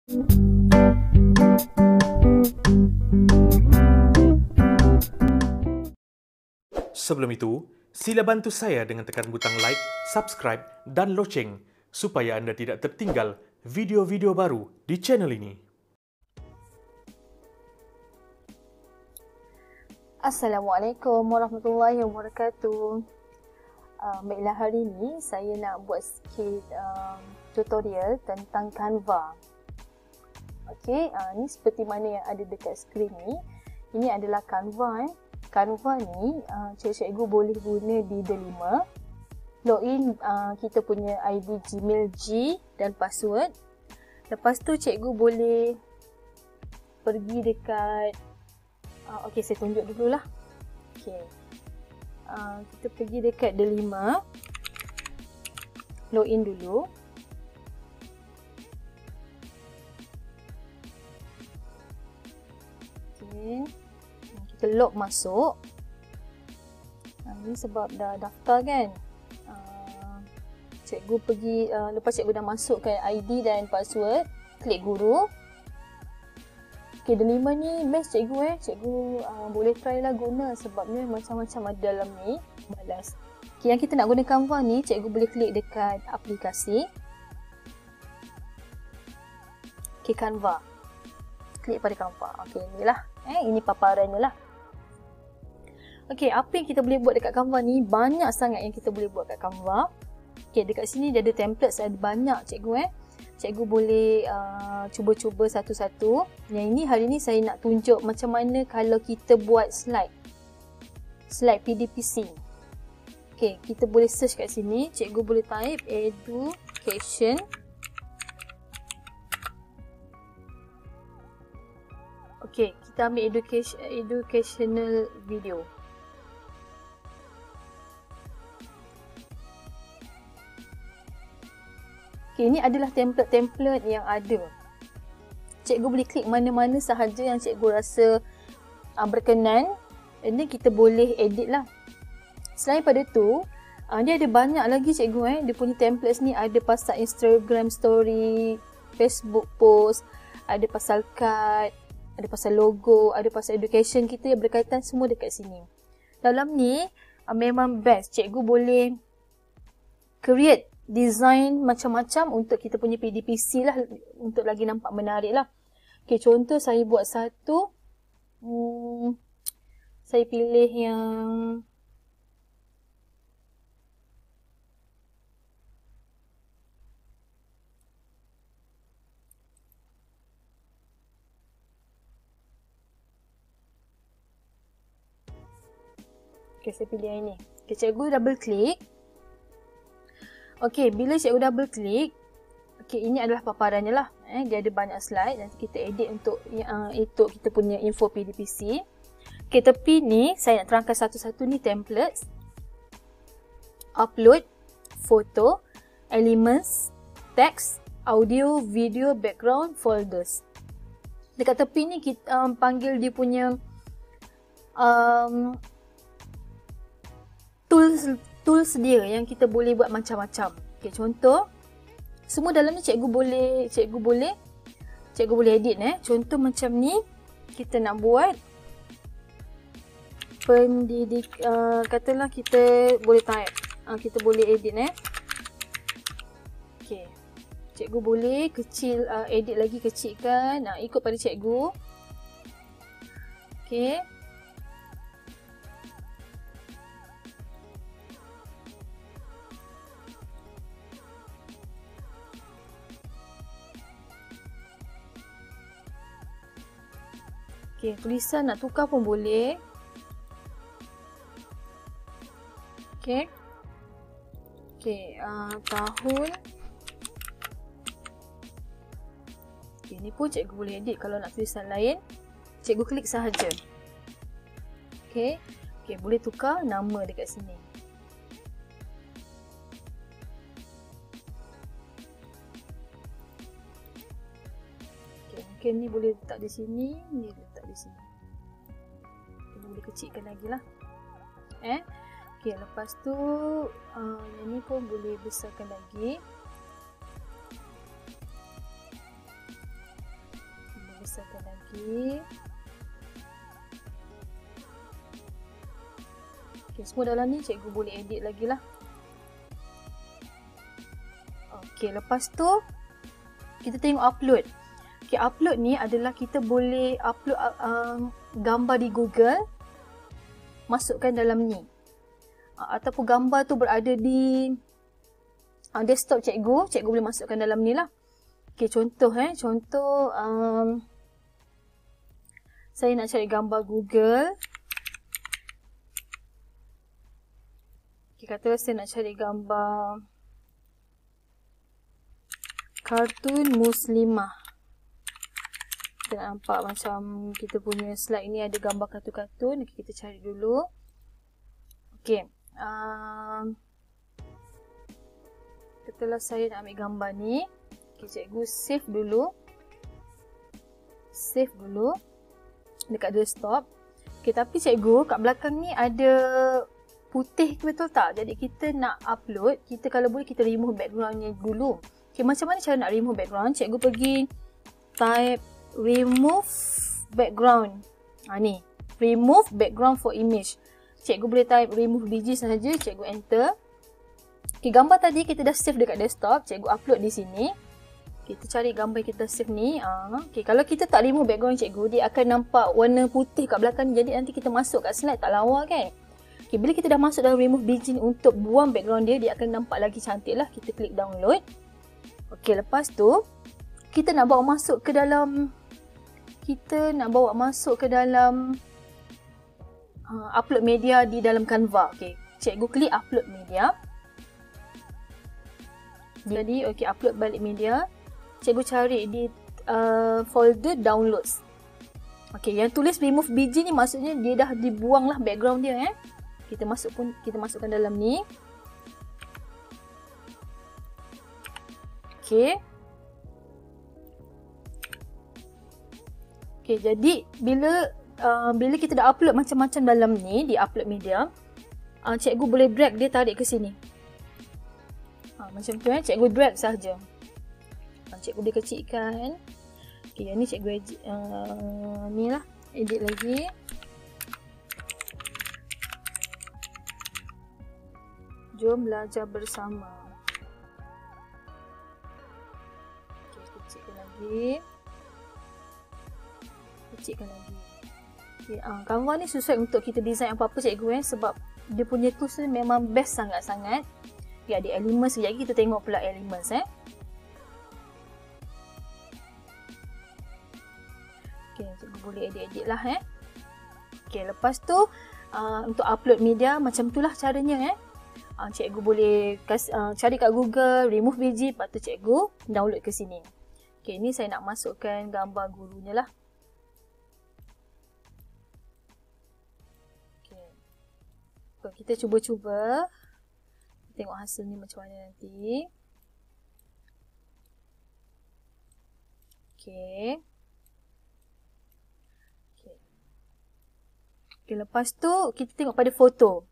Sebelum itu, sila bantu saya dengan tekan butang like, subscribe dan loceng supaya anda tidak tertinggal video-video baru di channel ini. Assalamualaikum warahmatullahi wabarakatuh. Baiklah, hari ini saya nak buat sikit tutorial tentang Canva. Okey, ni seperti mana yang ada dekat skrin ni. Ini adalah Canva. Canva ni cikgu boleh guna di Delima. Login kita punya ID Gmail G dan password. Lepas tu cikgu boleh pergi dekat okey, saya tunjuk dululah. Okey. Kita pergi dekat Delima. Login dulu. Okey. Kita log masuk. Ini sebab dah daftar kan. Cikgu pergi, lepas cikgu dah masukkan ID dan password, klik guru. Okay, Delima ni best cikgu Cikgu boleh try lah guna sebabnya macam-macam ada dalam ni. Balas. Okay, yang kita nak guna Canva ni, cikgu boleh klik dekat aplikasi. Okay, Canva. Klik pada Canva. Okay, inilah. Ini paparannya lah. Okay, apa yang kita boleh buat dekat Canva ni? Banyak sangat yang kita boleh buat kat Canva. Okay, dekat sini dia ada template, ada banyak cikgu Cikgu boleh cuba-cuba satu-satu. Yang ini hari ni saya nak tunjuk macam mana kalau kita buat slide. Slide PDPC. Okay, kita boleh search kat sini. Cikgu boleh type education. Okay, kita ambil educational video. Okay, ini adalah template-template yang ada. Cikgu boleh klik mana-mana sahaja yang cikgu rasa berkenan. Ini kita boleh edit lah. Selain pada tu, dia ada banyak lagi cikgu. Dia punya templates ni ada pasal Instagram story, Facebook post, ada pasal card, ada pasal logo, ada pasal education kita yang berkaitan, semua dekat sini. Dalam ni memang best. Cikgu boleh create design macam-macam untuk kita punya PDPC lah, untuk lagi nampak menarik lah. Okay, contoh saya buat satu. Saya pilih yang okay, saya pilih yang ini. Okay, cikgu double click. Okey, bila cikgu double klik, okey, ini adalah paparannya lah. Dia ada banyak slide, nanti kita edit untuk kita punya info PDPC. Okey, tepi ni saya nak terangkan satu-satu ni templates. Upload, foto, elements, text, audio, video, background, folders. Dekat tepi ni kita panggil dia punya tools dia yang kita boleh buat macam-macam. Okay, contoh, semua dalam ni cikgu boleh edit. Contoh macam ni, kita nak buat pendidik, katalah kita boleh type, kita boleh edit. Okay, cikgu boleh kecil, edit lagi kecilkan, ikut pada cikgu. Okay. Okay, tulisan nak tukar pun boleh. Okay. Okay, tahun. Okay, ni pun cikgu boleh edit. Kalau nak tulisan lain, cikgu klik sahaja. Okay. Okay, boleh tukar nama dekat sini. Okay, mungkin ni boleh letak di sini, ni letak di sini. Kita boleh kecilkan lagi lah. Okay, lepas tu yang ni pun boleh besarkan lagi. besarkan lagi. Okay, semua dalam ni cikgu boleh edit lagi lah. Okay, lepas tu kita tengok upload. Okay, upload ni adalah kita boleh upload gambar di Google, masukkan dalam ni. Ataupun gambar tu berada di desktop cikgu boleh masukkan dalam ni lah. Okay, contoh saya nak cari gambar Google. Okay, katalah saya nak cari gambar kartun muslimah. Kita nak nampak macam kita punya slide ni ada gambar kartun-kartun. Okay, kita cari dulu. Okay. Katalah saya nak ambil gambar ni. Okay, cikgu save dulu. Save dulu. Dekat desktop. Okay, tapi cikgu kat belakang ni ada putih ke betul tak? Jadi kita nak upload. Kita kalau boleh kita remove backgroundnya dulu. Okay, macam mana cara nak remove background? Cikgu pergi type remove background. Ni. Remove background for image. Cikgu boleh type remove biji sahaja. Cikgu enter. Okay, gambar tadi kita dah save dekat desktop. Cikgu upload di sini. Kita cari gambar yang kita save ni. Okay, kalau kita tak remove background cikgu, dia akan nampak warna putih kat belakang. Jadi nanti kita masuk kat slide tak lawa kan. Okay, bila kita dah masuk dalam remove biji ni untuk buang background dia, dia akan nampak lagi cantik lah. Kita klik download. Okay, lepas tu kita nak bawa masuk ke dalam upload media di dalam Canva. Okay, cikgu klik upload media. Jadi okay, upload balik media. Cikgu cari di folder downloads. Okay, yang tulis remove biji ni maksudnya dia dah dibuang lah background dia Kita masukkan dalam ni. Okay. Okay, jadi bila kita dah upload macam-macam dalam ni di upload media, cikgu boleh drag dia tarik ke sini. Macam tu cikgu drag sahaja. Cikgu boleh kecilkan. Okay, yang ni cikgu ni lah, edit lagi. Jom belajar bersama. Okay, kecilkan lagi. Okay, Canva ni sesuai untuk kita design apa-apa cikgu sebab dia punya tools ni memang best sangat-sangat. Okay, ada elements, sekejap lagi kita tengok pula elements Okay, cikgu boleh edit-edit lah Okay, lepas tu untuk upload media macam tu lah caranya cikgu boleh cari kat Google, remove biji, lepas tu cikgu download ke sini. Okay, ni saya nak masukkan gambar gurunya lah. Okay, kita cuba-cuba. Tengok hasil ni macam mana nanti. Okay. Okay, lepas tu kita tengok pada foto.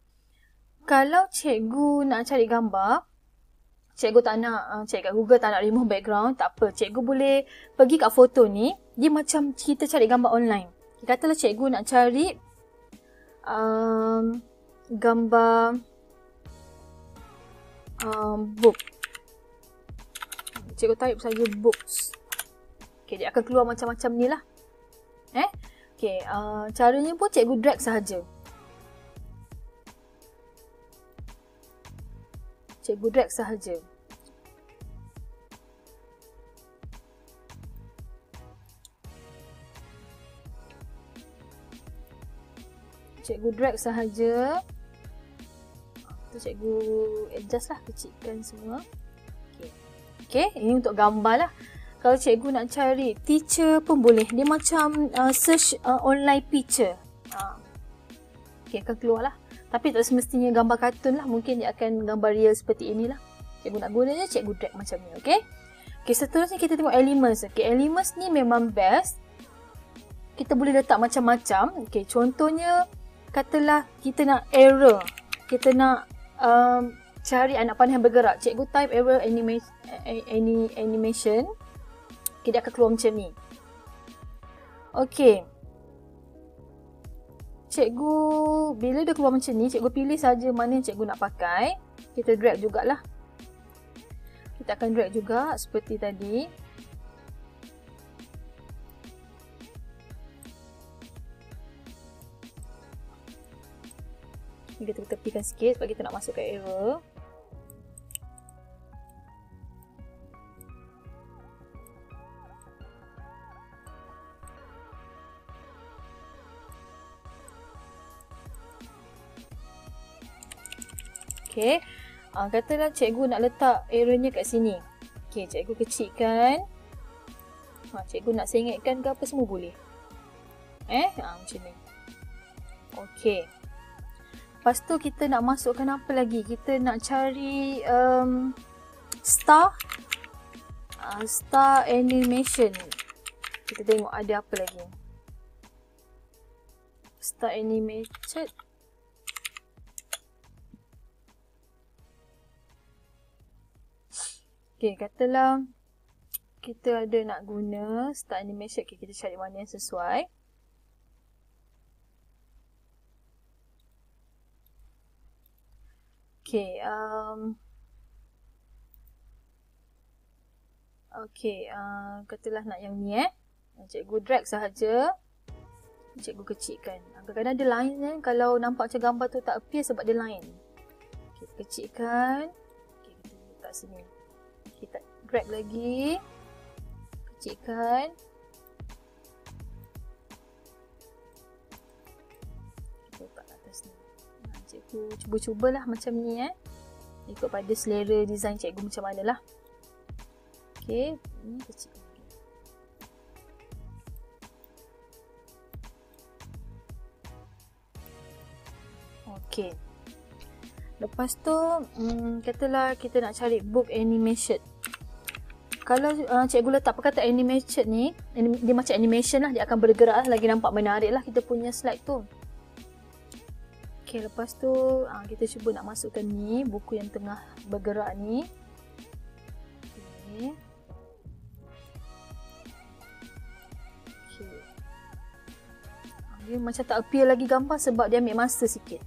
Kalau cikgu nak cari gambar, cikgu tak nak cari kat Google, tak nak remove background, tak apa. Cikgu boleh pergi kat foto ni. Dia macam kita cari gambar online. Katalah cikgu nak cari gambar book. Cikgu type saja books. Okay, dia akan keluar macam-macam ni lah. Okay, caranya pun cikgu drag sahaja. Cikgu drag sahaja. Cikgu drag sahaja. Tu cikgu adjust lah, kecilkan semua. Okay, ini untuk gambar lah. Kalau cikgu nak cari teacher pun boleh. Dia macam search online picture. Okay, akan keluar lah. Tapi tak semestinya gambar kartun lah. Mungkin dia akan gambar real seperti inilah. Cikgu nak gunanya, cikgu drag macam ni. Okay. Okay, seterusnya kita tengok elements. Okay, elements ni memang best. Kita boleh letak macam-macam. Okay, contohnya, katalah kita nak error. Kita nak cari anak panah yang bergerak. Cikgu type error animation. Okay, dia akan keluar macam ni. Okey. Cikgu, bila dia keluar macam ni, cikgu pilih saja mana yang cikgu nak pakai. Kita drag jugalah. Kita akan drag juga seperti tadi. Kita tepikan sikit sebab kita nak masukkan error. Okey. Katalah cikgu nak letak errornya kat sini. Okey, cikgu kecilkan. Cikgu nak sengitkan ke apa semua boleh. Macam ni. Okey. Lepas tu kita nak masukkan apa lagi? Kita nak cari star animation. Kita tengok ada apa lagi. Star animated. Okay, katalah kita ada nak guna star animation. Okay, kita cari mana yang sesuai. Okay, katalah nak yang ni Cikgu drag sahaja. Cikgu kecilkan. Kadang-kadang ada line kalau nampak macam gambar tu tak appear sebab dia line. Okay, kecilkan. Okay, kita letak sini. Kita drag lagi. Kecilkan. Kita letak atas ni. Cikgu cuba-cubalah macam ni ikut pada selera design cikgu macam mana lah. Okay, ni kecil lagi. Okay. Lepas tu, katalah kita nak cari book animation. Kalau cikgu letak perkataan animation ni, dia macam animation lah, dia akan bergerak lah, lagi nampak menarik lah kita punya slide tu. Okay, lepas tu kita cuba nak masukkan ni, buku yang tengah bergerak ni. Okay. Okay. Dia macam tak appear lagi gambar sebab dia ambil masa sikit.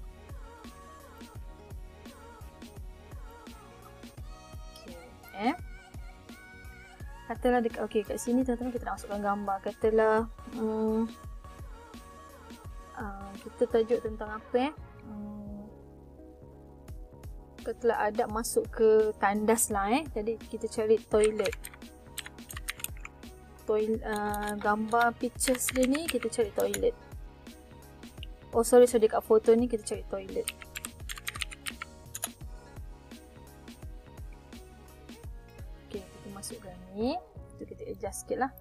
Okay. Katalah dekat, okay, kat sini teman-teman kita nak masukkan gambar. Katalah kita tajuk tentang apa Katalah adab masuk ke tandas lah Jadi kita cari toilet. Gambar pictures dia ni kita cari toilet. Oh sorry dekat foto ni kita cari toilet. Okay, kita masukkan ni. Kita adjust sikit lah.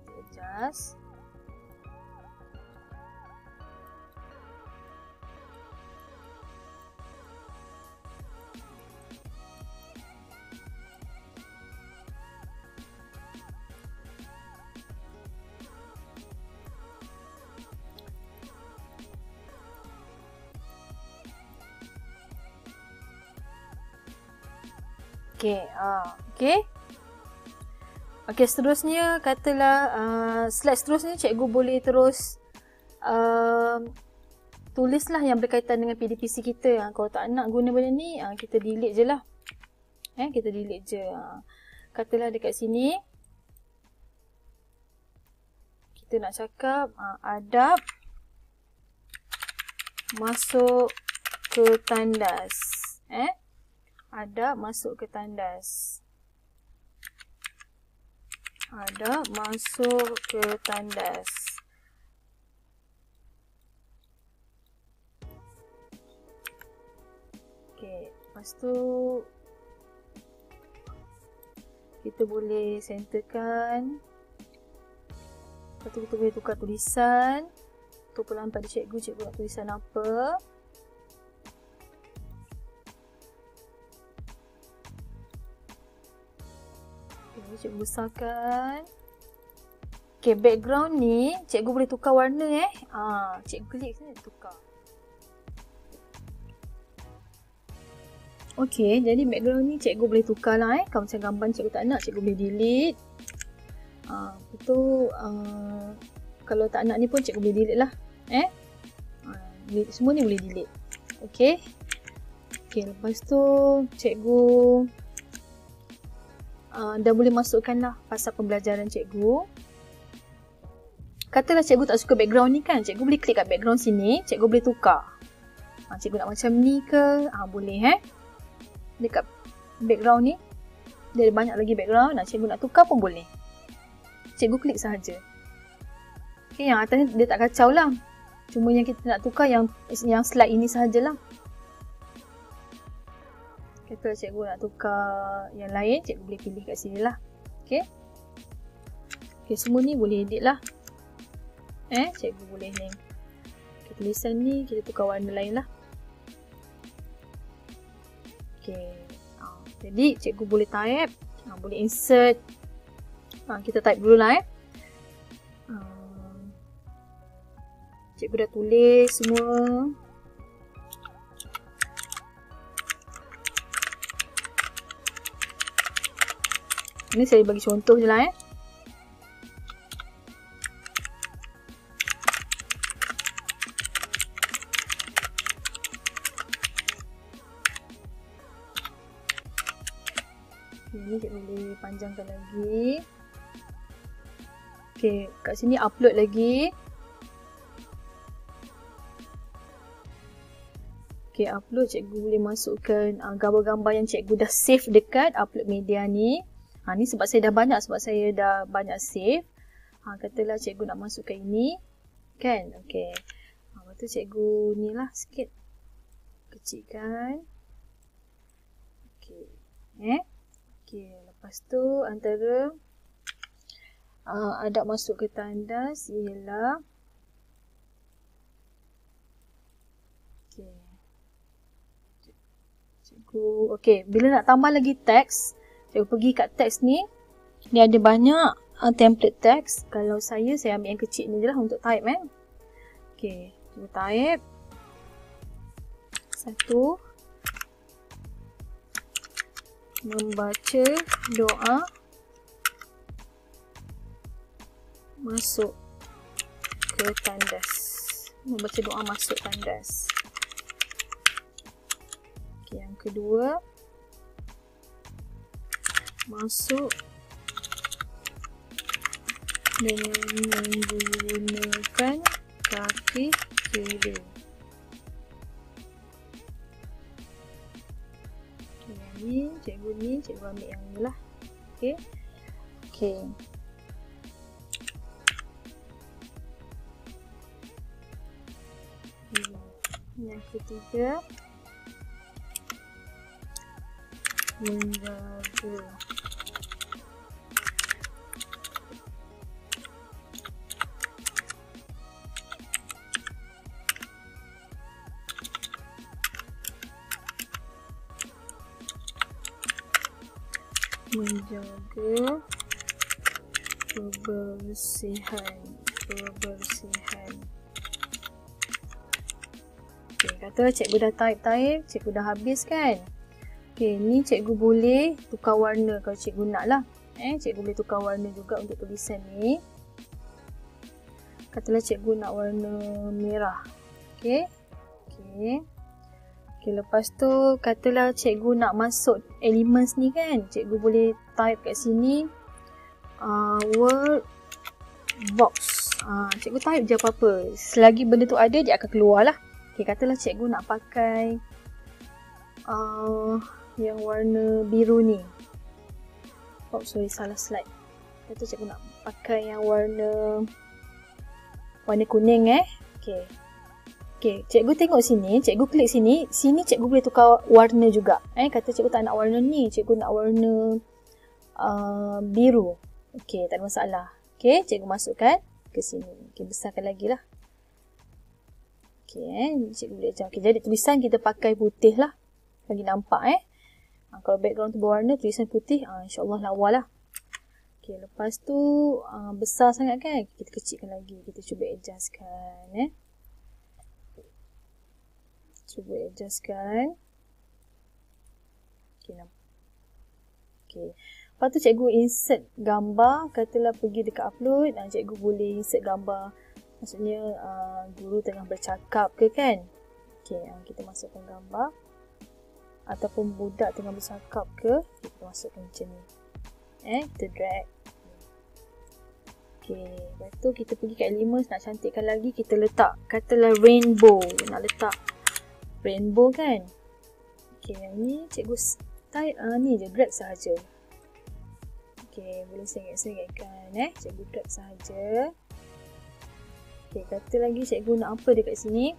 Kita adjust. Okay, seterusnya katalah slide seterusnya cikgu boleh terus tulislah yang berkaitan dengan PDPC kita. Kalau tak nak guna benda ni, kita delete je lah. Kita delete je. Katalah dekat sini kita nak cakap adab masuk ke tandas. Adab masuk ke tandas. Adab masuk ke tandas. Okay, lepas tu kita boleh centerkan. Lepas tu kita boleh tukar tulisan. Tu pelan pada cikgu nak tulisan apa. Cikgu besarkan. Okay, background ni cikgu boleh tukar warna cikgu klik sini tukar. Okay, jadi background ni cikgu boleh tukar lah Kalau macam gambar cikgu tak nak, cikgu boleh delete. Lepas tu kalau tak nak ni pun cikgu boleh delete lah. Semua ni boleh delete. Okay. Lepas tu cikgu dah boleh masukkan lah pasal pembelajaran cikgu. Katalah cikgu tak suka background ni kan, cikgu boleh klik kat background sini, cikgu boleh tukar. Cikgu nak macam ni ke? Boleh dekat background ni dia ada banyak lagi background, cikgu nak tukar pun boleh. Cikgu klik sahaja. Okay, yang atas ni dia tak kacau lah. Cuma yang kita nak tukar yang slide ini sahajalah. Kata cikgu nak tukar yang lain, cikgu boleh pilih kat sini lah. Okay, semua ni boleh edit lah. Cikgu boleh ni. Tulisan ni kita tukar warna lain lah. Jadi cikgu boleh type, boleh insert. Kita type dulu lah. Cikgu dah tulis semua. Ini saya bagi contoh je lah. Ini cikgu boleh panjangkan lagi. Kat sini upload lagi. Upload, cikgu boleh masukkan gambar-gambar yang cikgu dah save dekat upload media ni. Ni sebab saya dah banyak save. Katalah cikgu nak masukkan ini. Kan? Lepas tu cikgu ni lah sikit. Kecilkan. Lepas tu antara adab masuk ke tandas ialah cikgu, bila nak tambah lagi teks, cikgu pergi kat teks ni. Ni ada banyak template teks. Kalau saya ambil yang kecil ni je lah untuk type. Cikgu type 1. Membaca doa masuk ke tandas. Membaca doa masuk tandas. Yang kedua, masuk dengan menggunakan kaki kiri. Yang ni, cikgu ambil yang ni lah. Yang ketiga, menjaga kebersihan. Kata cikgu dah type, cikgu dah habis kan. Ni cikgu boleh tukar warna kalau cikgu nak lah. Cikgu boleh tukar warna juga untuk tulisan ni. Katalah cikgu nak warna merah. Lepas tu katalah cikgu nak masuk elements ni kan. Cikgu boleh type kat sini word box. Cikgu type je apa-apa. Selagi benda tu ada, dia akan keluar lah. Katalah cikgu nak pakai yang warna biru ni. Salah slide. Kata cikgu nak pakai yang warna kuning. Cikgu tengok sini, cikgu klik sini. Sini cikgu boleh tukar warna juga. Kata cikgu tak nak warna ni, cikgu nak warna biru. Tak ada masalah. Cikgu masukkan ke sini. Besarkan lagi lah. Cikgu boleh ajar. Jadi tulisan kita pakai putih lah. Bagi nampak. Kalau background tu berwarna, tulisan putih, insyaAllah lawa lah. Lepas tu besar sangat kan. Kita kecilkan lagi. Kita cuba adjustkan. Lepas tu cikgu insert gambar, katalah pergi dekat upload, cikgu boleh insert gambar. Maksudnya guru tengah bercakap ke kan. Okay, kita masukkan gambar. Ataupun budak tengah bercakap ke, kita masukkan macam ni. Kita drag. Okay, lepas tu kita pergi kat Elements, nak cantikkan lagi, kita letak, katalah rainbow. Nak letak rainbow kan. Okay, yang ni cikgu style, ni je, drag sahaja. Okay, boleh sengit-sengitkan. Cikgu drag sahaja. Okay, kata lagi cikgu nak apa dekat sini.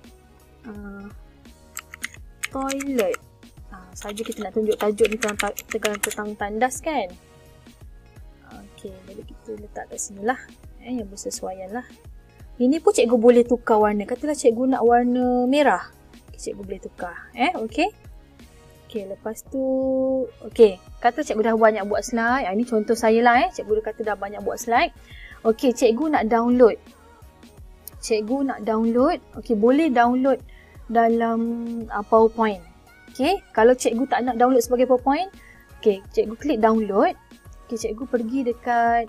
Toilet. Saja kita nak tunjuk tajuk ni tentang tandas kan. Okay, jadi kita letak kat sini lah. Yang bersesuaian lah. Ini pun cikgu boleh tukar warna. Katalah cikgu nak warna merah. Okay, cikgu boleh tukar. Okay. Okay, lepas tu. Okay, kata cikgu dah banyak buat slide. Ini contoh saya lah. Cikgu dah kata dah banyak buat slide. Okay, cikgu nak download. Okay, boleh download dalam PowerPoint. Okay, kalau cikgu tak nak download sebagai PowerPoint, okay, cikgu klik download. Okay, cikgu pergi dekat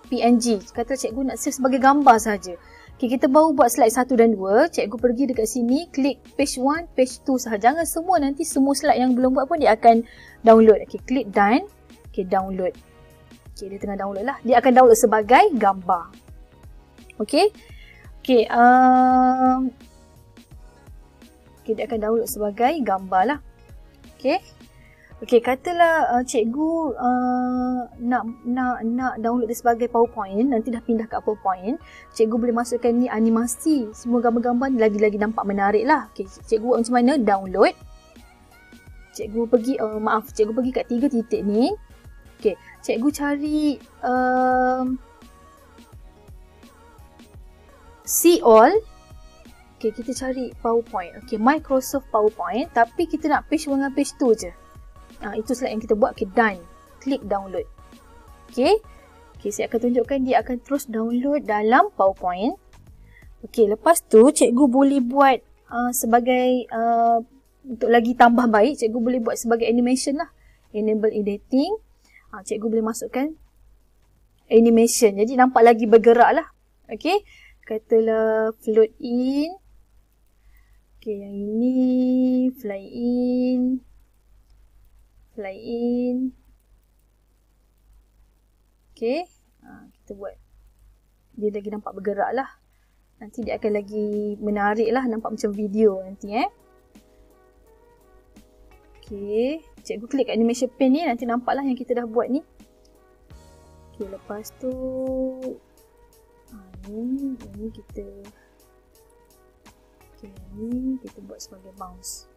PNG. Kata cikgu nak save sebagai gambar saja. Okay, kita baru buat slide 1 dan 2. Cikgu pergi dekat sini, klik page 1, page 2 sahaja. Jangan semua, nanti semua slide yang belum buat pun dia akan download. Okay, klik done. Okay, download. Okay, dia tengah download lah. Dia akan download sebagai gambar. Okay. Okay, dia akan download sebagai gambar lah. Okay. Okay, katalah cikgu nak download dia sebagai PowerPoint. Nanti dah pindah kat PowerPoint. Cikgu boleh masukkan ni animasi. Semua gambar-gambar ni lagi-lagi nampak menarik lah. Okay, cikgu buat macam mana? Download. Cikgu pergi, cikgu pergi kat 3 titik ni. Okay, cikgu cari see all. Okay, kita cari PowerPoint. Okay, Microsoft PowerPoint. Tapi kita nak page 1 dengan page 2 je. Itu slide yang kita buat. Okay, done. Klik download. Okay. Okay, saya akan tunjukkan dia akan terus download dalam PowerPoint. Okay, lepas tu cikgu boleh buat sebagai, untuk lagi tambah baik, cikgu boleh buat sebagai animation lah. Enable editing. Cikgu boleh masukkan animation. Jadi nampak lagi bergerak lah. Okay. Katalah float in. Okay, yang ini fly in. Fly in. Okay. Kita buat. Dia lagi nampak bergerak lah. Nanti dia akan lagi menarik lah. Nampak macam video nanti Okay. Cikgu klik animation pen ni. Nanti nampak lah yang kita dah buat ni. Okay, lepas tu. Ini kita. Okay, ini kita buat sebagai bounce.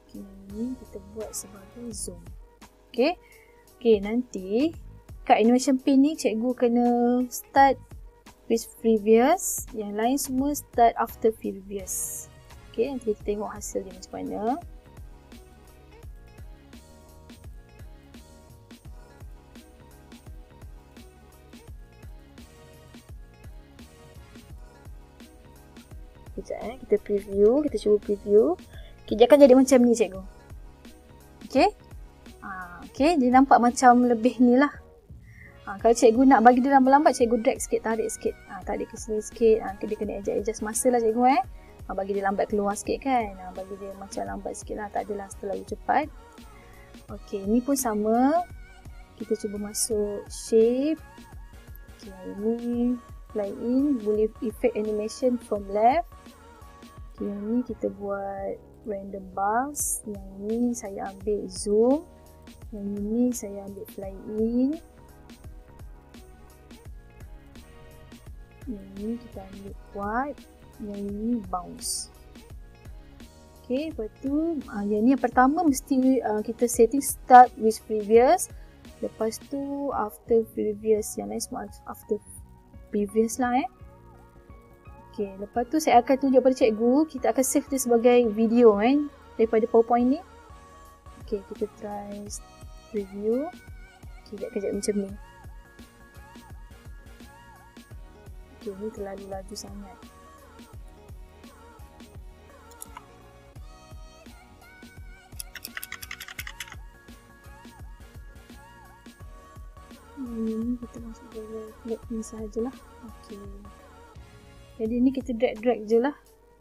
Okay, ini kita buat sebagai zoom. Okay. Okay, nanti kat animation pin ni cikgu kena start with previous. Yang lain semua start after previous. Okay, nanti kita tengok hasil dia macam mana. Sekejap kita preview, kita cuba preview. Okay, dia akan jadi macam ni cikgu. Okay. Okay, dia nampak macam lebih ni lah. Kalau cikgu nak bagi dia lambat-lambat, cikgu drag sikit, tarik sikit. Tarik ke sini sikit. Dia kena adjust masa lah cikgu bagi dia lambat keluar sikit kan. Bagi dia macam lambat sikit lah, tak adalah terlalu cepat. Okay, ni pun sama. Kita cuba masuk shape. Okay, ini fly in, boleh effect animation from left. Okay, yang ni kita buat random bars. Yang ni saya ambil zoom. Yang ini saya ambil fly in. Yang ni kita ambil quad. Yang ini bounce. Okay, lepas tu yang ni yang pertama mesti kita setting start with previous. Lepas tu after previous. Yang lain semua after previous lah Okay, lepas tu saya akan tunjuk pada cikgu. Kita akan save dia sebagai video daripada PowerPoint ni. Okay, kita try preview. Okay, dia akan jadi macam ni. Okay, ni terlalu laju sangat. klik ni sahajalah. Okey. Jadi ni kita drag je lah.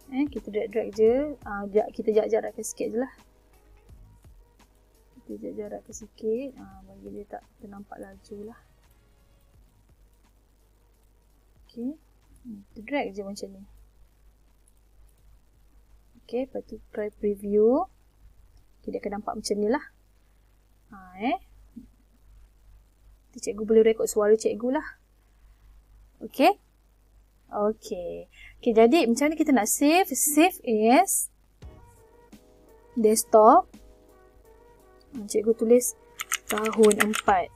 Kita drag je. Kita jarak-jarakkan sikit je lah. Kita jarakkan sikit. Bagi dia tak ternampak laju lah. Okey. Kita drag je macam ni. Okey, lepas tu try preview. Okay, dia akan nampak macam ni lah. Cikgu boleh rekod suara cikgu lah. Okey. Okey. Okey, jadi macam ni kita nak save. Save as desktop. Cikgu tulis tahun 4.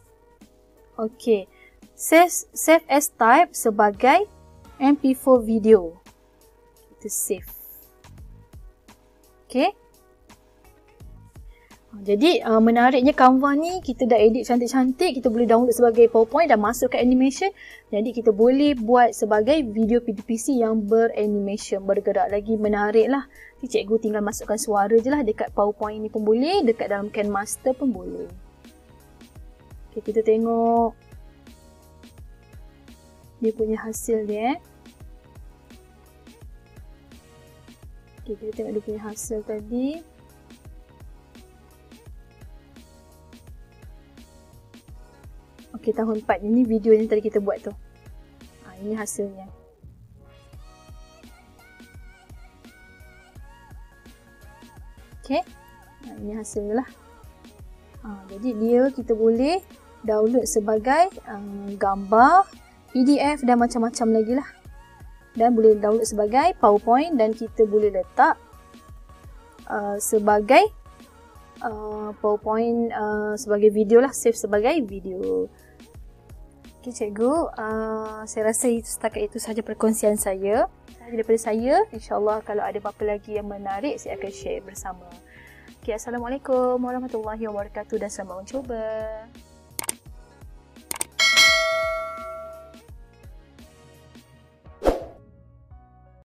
Okey. Save as type sebagai MP4 video. Kita save. Okey. Jadi menariknya Canva ni kita dah edit cantik-cantik, kita boleh download sebagai PowerPoint dan masuk ke animation. Jadi kita boleh buat sebagai video PDPC yang beranimation, bergerak, lagi menarik lah. Jadi cikgu tinggal masukkan suara je lah dekat PowerPoint ni pun boleh, dekat dalam KineMaster pun boleh. Okay, kita tengok dia punya hasil dia. Okay, kita tengok dia punya hasil tadi. Okey, tahun 4. Ini video yang tadi kita buat tu. Ini hasilnya. Okey. Ini hasilnya lah. Jadi dia kita boleh download sebagai gambar, PDF dan macam-macam lagi lah. Dan boleh download sebagai PowerPoint dan kita boleh letak sebagai PowerPoint sebagai video lah, save sebagai video. Okay, cikgu, saya rasa setakat itu sahaja perkongsian saya. Daripada saya, insyaAllah kalau ada apa-apa lagi yang menarik, saya akan share bersama. Okay, Assalamualaikum warahmatullahi wabarakatuh dan selamat mencuba.